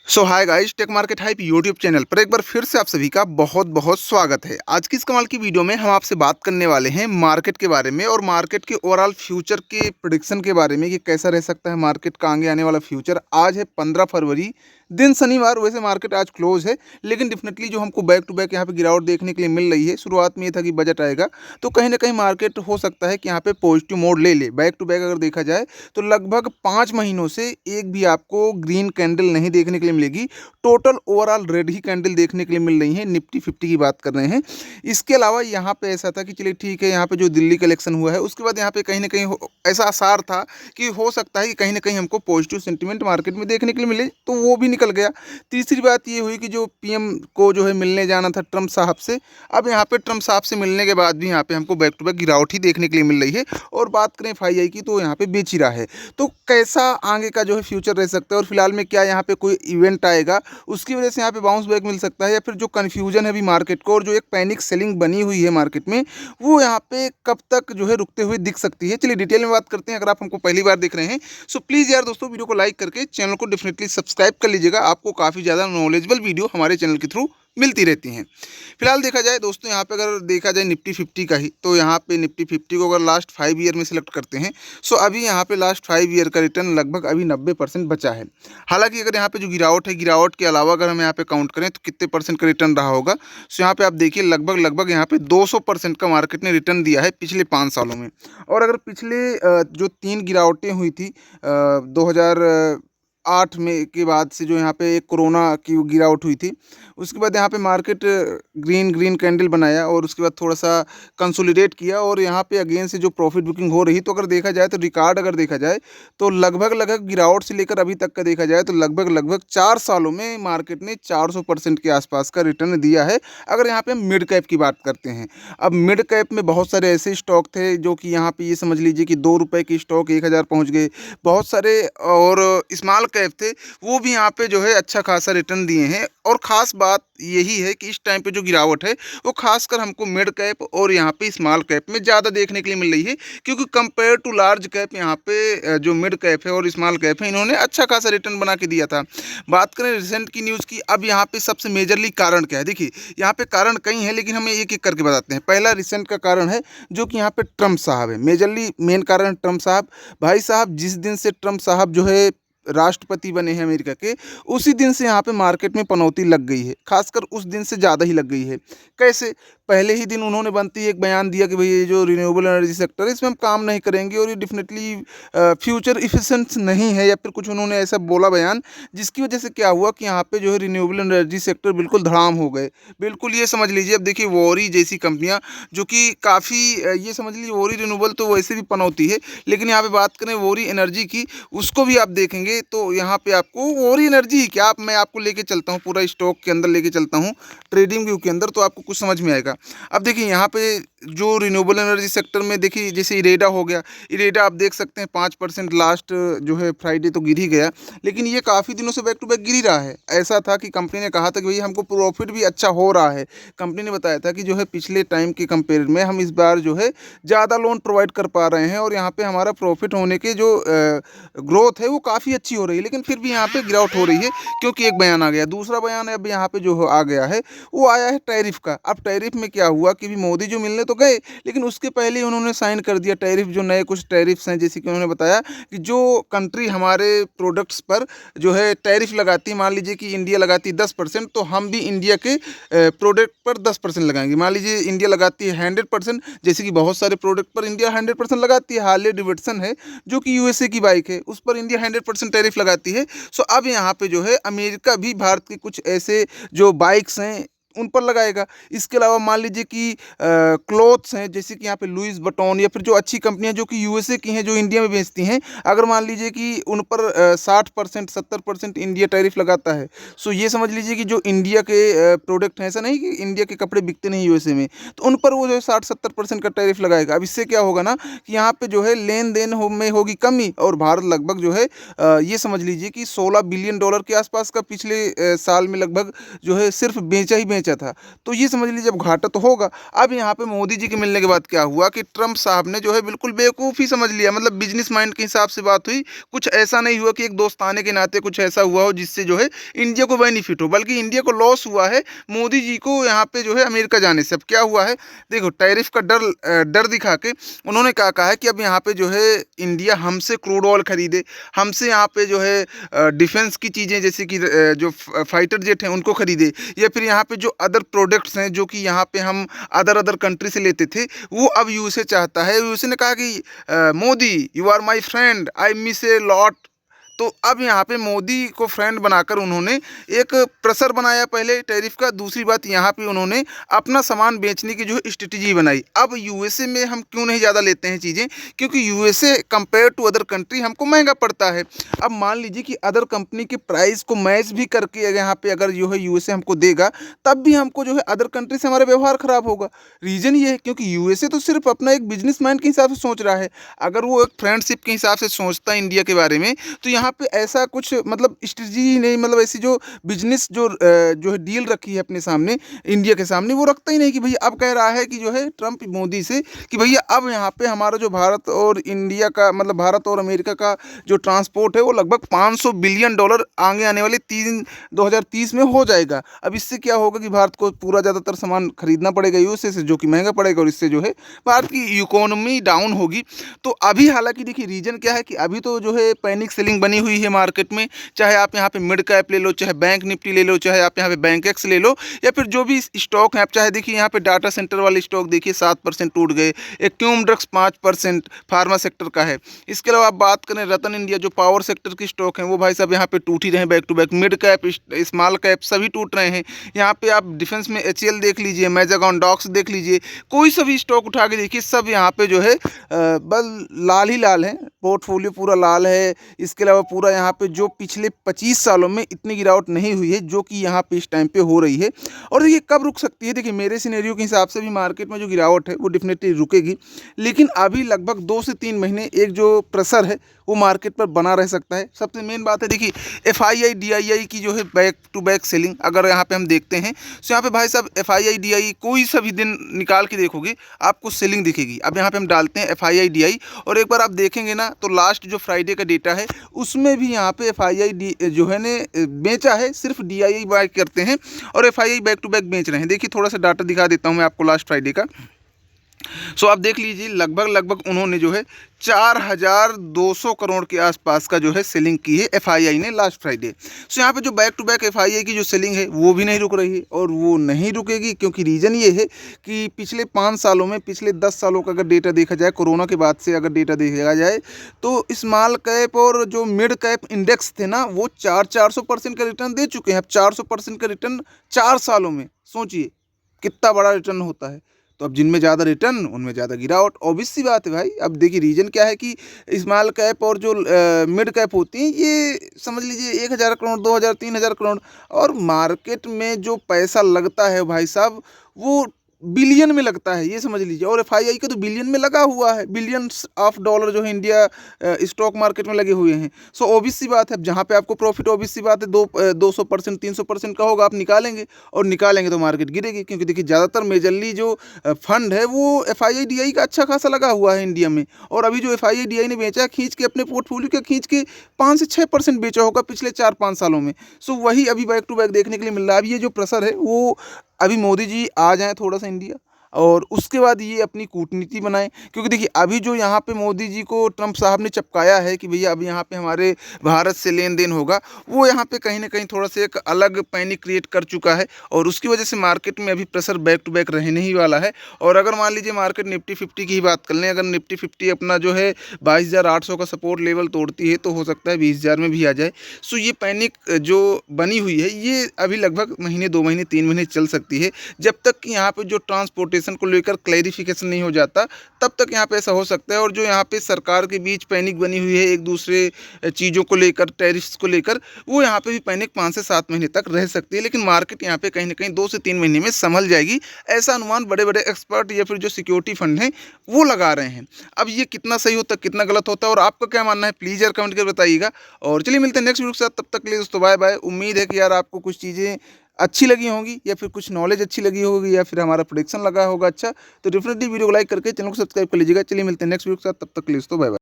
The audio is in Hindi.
सो hi guys, tech market hype YouTube channel पर एक बार फिर से आप सभी का बहुत बहुत स्वागत है। आज की इस कमाल की वीडियो में हम आपसे बात करने वाले हैं मार्केट के बारे में और मार्केट के ओवरऑल फ्यूचर के प्रेडिक्शन के बारे में कि कैसा रह सकता है मार्केट का आगे आने वाला फ्यूचर। आज है 15 फरवरी, दिन शनिवार। वैसे मार्केट आज क्लोज है, लेकिन डेफिनेटली जो हमको बैक टू बैक यहाँ पे गिरावट देखने के लिए मिल रही है। शुरुआत में ये था कि बजट आएगा तो कहीं ना कहीं मार्केट हो सकता है कि यहाँ पे पॉजिटिव मोड ले ले। बैक टू बैक अगर देखा जाए तो लगभग 5 महीनों से एक भी आपको ग्रीन कैंडल नहीं देखने के लिए मिलेगी। टोटल ओवरऑल रेड ही कैंडल देखने के लिए मिल रही है। निफ्टी 50 की बात कर रहे हैं। इसके अलावा यहाँ पे ऐसा था कि चलिए ठीक है, यहाँ पे जो दिल्ली कलेक्शन हुआ है उसके बाद यहाँ पे कहीं ना कहीं ऐसा आसार था कि हो सकता है कि कहीं ना कहीं हमको पॉजिटिव सेंटीमेंट मार्केट में देखने के लिए मिले, तो वो भी निकल गया। तीसरी बात ये हुई कि जो पीएम को जो है मिलने जाना था ट्रम्प साहब से, अब यहाँ पे ट्रम्प साहब से मिलने के बाद भी यहाँ पे हमको बैक टू बैक गिरावट ही देखने के लिए मिल रही है। और बात करें एफआईआई की तो यहाँ पे बेच ही रहा है। तो कैसा आगे का जो है फ्यूचर रह सकता है और फिलहाल में क्या यहाँ पे कोई इवेंट आएगा उसकी वजह से यहाँ पे बाउंस बैक मिल सकता है, या फिर जो कन्फ्यूजन है अभी मार्केट को और जो एक पैनिक सेलिंग बनी हुई है मार्केट में वो यहाँ पे कब तक जो है रुकते हुए दिख सकती है। चलिए डिटेल में बात करते हैं। अगर आप हमको पहली बार देख रहे हैं सो प्लीज़ यार दोस्तों वीडियो को लाइक करके चैनल को डेफिनेटली सब्सक्राइब कर लीजिएगा। आपको काफ़ी ज़्यादा नॉलेजेबल वीडियो हमारे चैनल के थ्रू मिलती रहती हैं। फिलहाल देखा जाए दोस्तों, यहाँ पे अगर देखा जाए निफ्टी 50 का ही, तो यहाँ पे निफ्टी 50 को अगर लास्ट 5 ईयर में सिलेक्ट करते हैं सो अभी यहाँ पे लास्ट 5 ईयर का रिटर्न लगभग अभी 90% बचा है। हालांकि अगर यहाँ पे जो गिरावट है, गिरावट के अलावा अगर हम यहाँ पे काउंट करें तो कितने परसेंट का रिटर्न रहा होगा, सो यहाँ पे आप देखिए लगभग यहाँ पे 200% का मार्केट ने रिटर्न दिया है पिछले 5 सालों में। और अगर पिछले जो 3 गिरावटें हुई थी 2008 में के बाद से, जो यहाँ पे एक कोरोना की गिरावट हुई थी, उसके बाद यहाँ पे मार्केट ग्रीन ग्रीन कैंडल बनाया और उसके बाद थोड़ा सा कंसोलिडेट किया और यहाँ पे अगेन से जो प्रॉफिट बुकिंग हो रही, तो अगर देखा जाए तो रिकॉर्ड अगर देखा जाए तो लगभग गिरावट से लेकर अभी तक का देखा जाए तो लगभग 4 सालों में मार्केट ने 400% के आसपास का रिटर्न दिया है। अगर यहाँ पे हम मिड कैप की बात करते हैं, अब मिड कैप में बहुत सारे ऐसे स्टॉक थे जो कि यहाँ पे ये समझ लीजिए कि 2 रुपये की स्टॉक 1000 पहुँच गए। बहुत सारे और स्मॉल कैप थे, वो भी यहाँ पे जो है अच्छा खासा रिटर्न दिए हैं। और ख़ास बात यही है कि इस टाइम पे जो गिरावट है वो खासकर हमको मिड कैप और यहाँ पे स्मॉल कैप में ज़्यादा देखने के लिए मिल रही है, क्योंकि कंपेयर टू लार्ज कैप यहाँ पे जो मिड कैप है और स्मॉल कैप है इन्होंने अच्छा खासा रिटर्न बना के दिया था। बात करें रिसेंट की न्यूज़ की, अब यहाँ पे सबसे मेजरली कारण क्या है, देखिए यहाँ पे कारण कई हैं लेकिन हमें एक एक करके बताते हैं। पहला रिसेंट का कारण है जो कि यहाँ पे ट्रम्प साहब है। मेजरली मेन कारण है ट्रम्प साहब। भाई साहब, जिस दिन से ट्रम्प साहब जो है राष्ट्रपति बने हैं अमेरिका के, उसी दिन से यहाँ पे मार्केट में पनौती लग गई है। खासकर उस दिन से ज़्यादा ही लग गई है। कैसे? पहले ही दिन उन्होंने बनती एक बयान दिया कि भाई ये जो रिन्यूएबल एनर्जी सेक्टर है इसमें हम काम नहीं करेंगे और ये डेफिनेटली फ्यूचर इफिशेंट नहीं है, या फिर कुछ उन्होंने ऐसा बोला बयान, जिसकी वजह से क्या हुआ कि यहाँ पे जो है रिन्यूएबल एनर्जी सेक्टर बिल्कुल धड़ाम हो गए। बिल्कुल ये समझ लीजिए, अब देखिए वोरी जैसी कंपनियाँ जो कि काफ़ी ये समझ लीजिए, वोरी रिन्यूएबल तो वैसे भी पनौती है, लेकिन यहाँ पे बात करें वोरी एनर्जी की, उसको भी आप देखेंगे तो यहाँ पे आपको वोरी एनर्जी ही क्या, आप मैं आपको लेके चलता हूँ पूरा स्टॉक के अंदर लेके चलता हूँ, ट्रेडिंग व्यू के अंदर, तो आपको कुछ समझ में आएगा। अब देखिए यहाँ पे जो रिन्यूएबल एनर्जी सेक्टर में देखिए जैसे इरेडा हो गया, इरेडा आप देख सकते हैं 5% लास्ट जो है फ्राइडे तो गिर ही गया, लेकिन ये काफ़ी दिनों से बैक टू बैक गिर ही रहा है। ऐसा था कि कंपनी ने कहा था कि भाई हमको प्रॉफिट भी अच्छा हो रहा है। कंपनी ने बताया था कि जो है पिछले टाइम के कंपेयर में हम इस बार जो है ज़्यादा लोन प्रोवाइड कर पा रहे हैं और यहाँ पे हमारा प्रॉफिट होने के जो ग्रोथ है वो काफ़ी अच्छी हो रही है, लेकिन फिर भी यहाँ पे गिरावट हो रही है क्योंकि एक बयान आ गया। दूसरा बयान अब यहाँ पे जो आ गया है वो आया है टैरिफ का। अब टैरिफ में क्या हुआ कि भी मोदी जो मिलने तो गए, लेकिन उसके पहले ही उन्होंने साइन कर दिया टैरिफ, जो नए कुछ टैरिफ्स हैं, जैसे कि उन्होंने बताया कि जो कंट्री हमारे प्रोडक्ट्स पर जो है टैरिफ लगाती है, मान लीजिए कि इंडिया लगाती है 10%, तो हम भी इंडिया के प्रोडक्ट पर 10% लगाएंगे। मान लीजिए इंडिया लगाती है 100%, जैसे कि बहुत सारे प्रोडक्ट पर इंडिया 100% लगाती है। हार्ले डेविडसन है जो कि यूएसए की बाइक है, उस पर इंडिया 100% टैरिफ लगाती है। सो अब यहाँ पे जो है अमेरिका भी भारत के कुछ ऐसे जो बाइक्स हैं उन पर लगाएगा। इसके अलावा मान लीजिए कि क्लोथ्स हैं, जैसे कि यहाँ पे लुइस वुइटन या फिर जो अच्छी कंपनियां जो कि यूएसए की हैं जो इंडिया में बेचती हैं, अगर मान लीजिए कि उन पर 60% 70% इंडिया टैरिफ लगाता है, सो ये समझ लीजिए कि जो इंडिया के प्रोडक्ट हैं, ऐसा नहीं कि इंडिया के कपड़े बिकते नहीं यूएसए में, तो उन पर वो जो है 60-70% का टैरिफ लगाएगा। अब इससे क्या होगा ना कि यहाँ पे जो है लेन देन में होगी कमी, और भारत लगभग जो है ये समझ लीजिए कि $16 बिलियन के आसपास का पिछले साल में लगभग जो है सिर्फ बेचा ही बेचा बेचा था। तो ये समझ लीजिए अब घाटा तो होगा। अब यहाँ पे मोदी जी के मिलने के बाद क्या हुआ कि ट्रम्प साहब ने जो है बिल्कुल बेवकूफ़ ही समझ लिया, मतलब बिज़नेस माइंड के हिसाब से बात हुई। कुछ ऐसा नहीं हुआ कि एक दोस्ताने के नाते कुछ ऐसा हुआ हो जिससे जो है इंडिया को बेनिफिट हो, बल्कि इंडिया को लॉस हुआ है मोदी जी को यहाँ पे जो है अमेरिका जाने से। अब क्या हुआ है, देखो टैरिफ का डर दिखा के उन्होंने क्या कहा है कि अब यहाँ पे जो है इंडिया हमसे क्रूड ऑयल खरीदे, हमसे यहाँ पे जो है डिफेंस की चीज़ें जैसे कि जो फाइटर जेट हैं उनको खरीदे, या फिर यहाँ पे जो अदर प्रोडक्ट्स हैं जो कि यहाँ पे हम अदर अदर कंट्री से लेते थे, वो अब यूएसए चाहता है। यूएसए ने कहा कि Modi you are my friend, I miss a lot. तो अब यहाँ पे मोदी को फ्रेंड बनाकर उन्होंने एक प्रेशर बनाया पहले टैरिफ का। दूसरी बात, यहाँ पे उन्होंने अपना सामान बेचने की जो है स्ट्रेटजी बनाई। अब यूएसए में हम क्यों नहीं ज़्यादा लेते हैं चीज़ें, क्योंकि USA compare to other country हमको महंगा पड़ता है। अब मान लीजिए कि अदर कंपनी के प्राइस को मैच भी करके अगर यहाँ पे अगर जो है यूएसए हमको देगा, तब भी हमको जो है अदर कंट्री से हमारा व्यवहार खराब होगा। रीज़न ये है क्योंकि यूएसए तो सिर्फ अपना एक बिजनेस मैन के हिसाब से सोच रहा है। अगर वो एक फ्रेंडशिप के हिसाब से सोचता है इंडिया के बारे में, तो यहाँ पे ऐसा कुछ मतलब स्ट्रेटजी ही नहीं, मतलब ऐसी जो बिजनेस जो है डील रखी है अपने सामने इंडिया के सामने, वो रखता ही नहीं। कि भैया अब कह रहा है कि जो है ट्रम्प मोदी से कि भैया अब यहाँ पे हमारा जो भारत और इंडिया का मतलब भारत और अमेरिका का जो ट्रांसपोर्ट है वो लगभग $500 बिलियन आगे आने वाले 2030 में हो जाएगा। अब इससे क्या होगा कि भारत को पूरा ज़्यादातर सामान खरीदना पड़ेगा यूएसए से, जो कि महंगा पड़ेगा, और इससे जो है भारत की इकोनॉमी डाउन होगी। तो अभी हालांकि देखिए रीजन क्या है कि अभी तो जो है पैनिक सेलिंग बनी हुई है मार्केट में। चाहे आप यहाँ पे मिड कैप ले लो, चाहे बैंक निफ्टी ले लो, चाहे आप यहाँ पे बैंक एक्स ले लो, या फिर जो भी स्टॉक हैं। आप चाहे देखिए यहाँ पे डाटा सेंटर वाले स्टॉक देखिए 7% टूट गए, एक्टिव ड्रग्स 5% फार्मा सेक्टर का है। इसके अलावा आप बात करें रतन इंडिया जो पावर सेक्टर की स्टॉक हैं, वो भाई साहब यहाँ पे टूट ही रहे हैं back to back. Mid cap, small cap सभी टूट रहे हैं। यहाँ पे आप डिफेंस में एचएएल देख लीजिए, मैजागॉन डॉक्स देख लीजिए, कोई सभी स्टॉक उठा के देखिए, सब यहाँ पे जो है बस लाल ही लाल है, पोर्टफोलियो पूरा लाल है। इसके अलावा पूरा यहाँ पे जो पिछले 25 सालों में इतनी गिरावट नहीं हुई है जो कि यहाँ पे इस टाइम पे हो रही है। और देखिए कब रुक सकती है, देखिए मेरे सिनेरियो के हिसाब से भी मार्केट में जो गिरावट है वो डेफिनेटली रुकेगी, लेकिन अभी लगभग 2 से 3 महीने एक जो प्रेशर है वो मार्केट पर बना रह सकता है। सबसे मेन बात है देखिए एफआईआई डीआईआई की जो है बैक टू बैक सेलिंग अगर यहाँ पे हम देखते हैं, तो यहाँ पे भाई साहब एफआईआई डीआई कोई सा भी दिन निकाल के देखोगे आपको सेलिंग दिखेगी। अब यहाँ पे हम डालते हैं एफआईआई डीआई, और एक बार आप देखेंगे ना तो लास्ट जो फ्राइडे का डेटा है उसमें भी यहाँ पे एफआईआई जो है ने बेचा है, सिर्फ डीआईआई बाय करते हैं और एफआईआई बैक टू बैक बेच रहे हैं। देखिए थोड़ा सा डाटा दिखा देता हूँ मैं आपको लास्ट फ्राइडे का। सो आप देख लीजिए लगभग उन्होंने जो है 4200 करोड़ के आसपास का जो है सेलिंग की है एफआईआई ने लास्ट फ्राइडे। सो यहाँ पे जो बैक टू बैक एफआईआई की जो सेलिंग है वो भी नहीं रुक रही है, और वो नहीं रुकेगी क्योंकि रीज़न ये है कि पिछले 5 सालों में, पिछले 10 सालों का अगर डेटा देखा जाए, कोरोना के बाद से अगर डेटा देखा जाए, तो स्मॉल कैप और जो मिड कैप इंडेक्स थे ना वो 400% का रिटर्न दे चुके हैं। अब 400% का रिटर्न 4 सालों में, सोचिए कितना बड़ा रिटर्न होता है। तो अब जिनमें ज़्यादा रिटर्न उनमें ज़्यादा गिरावट, ऑब्वियस सी बात है भाई। अब देखिए रीज़न क्या है कि स्मॉल कैप और जो मिड कैप होती हैं ये समझ लीजिए 1000 करोड़, 2000, 3000 करोड़, और मार्केट में जो पैसा लगता है भाई साहब वो बिलियन में लगता है, ये समझ लीजिए। और एफआईआई का तो बिलियन में लगा हुआ है, बिलियंस ऑफ डॉलर जो है इंडिया स्टॉक मार्केट में लगे हुए हैं। सो ऑब्वियस सी बात है जहाँ पे आपको प्रॉफिट ऑब्वियस सी बात है 200% 300% का होगा, आप निकालेंगे, और निकालेंगे तो मार्केट गिरेगी। क्योंकि देखिए ज़्यादातर मेजरली जो फंड है वो एफआईआई डीआई का अच्छा खासा लगा हुआ है इंडिया में, और अभी जो एफआईआई डीआई ने बेचा खींच के अपने पोर्टफोलियो का खींच के 5 से 6% बेचा होगा पिछले 4-5 सालों में। सो वही अभी बैक टू बैक देखने के लिए मिल रहा है। अब ये जो प्रेशर है वो अभी मोदी जी आ जाएँ थोड़ा सा इंडिया, और उसके बाद ये अपनी कूटनीति बनाएं। क्योंकि देखिए अभी जो यहाँ पे मोदी जी को ट्रम्प साहब ने चपकाया है कि भैया अब यहाँ पे हमारे भारत से लेन देन होगा, वो यहाँ पे कहीं ना कहीं थोड़ा सा एक अलग पैनिक क्रिएट कर चुका है, और उसकी वजह से मार्केट में अभी प्रेशर बैक टू बैक रहने ही वाला है। और अगर मान लीजिए मार्केट निफ्टी 50 की ही बात कर लें, अगर निफ्टी 50 अपना जो है 22,800 का सपोर्ट लेवल तोड़ती है तो हो सकता है 20,000 में भी आ जाए। सो ये पैनिक जो बनी हुई है ये अभी लगभग महीने, 2 महीने, 3 महीने चल सकती है, जब तक कि यहाँ पे जो ट्रांसपोर्टेशन को लेकर क्लैरिफिकेशन नहीं हो जाता, तब तक यहाँ पे ऐसा हो सकता है। और जो यहाँ पे सरकार के बीच पैनिक बनी हुई है एक दूसरे चीज़ों को लेकर, टैरिफ्स को लेकर, वो यहाँ पे भी पैनिक 5 से 7 महीने तक रह सकती है। लेकिन मार्केट यहाँ पे कहीं ना कहीं 2 से 3 महीने में संभल जाएगी, ऐसा अनुमान बड़े बड़े एक्सपर्ट या फिर जो सिक्योरिटी फंड हैं वो लगा रहे हैं। अब ये कितना सही होता है, कितना गलत होता है, और आपका क्या मानना है, प्लीज़ यार कमेंट कर बताइएगा। और चलिए मिलते हैं नेक्स्ट वीडियो के साथ, तब तक के लिए दोस्तों बाय बाय। उम्मीद है कि यार आपको कुछ चीज़ें अच्छी लगी होंगी या फिर कुछ नॉलेज अच्छी लगी होगी या फिर हमारा प्रेडिक्शन लगा होगा अच्छा, तो डेफिनेटली वीडियो को लाइक करके चैनल को सब्सक्राइब कर लीजिएगा। चलिए मिलते हैं नेक्स्ट वीडियो के साथ, तब तक के लिए दोस्तों बाय बाय।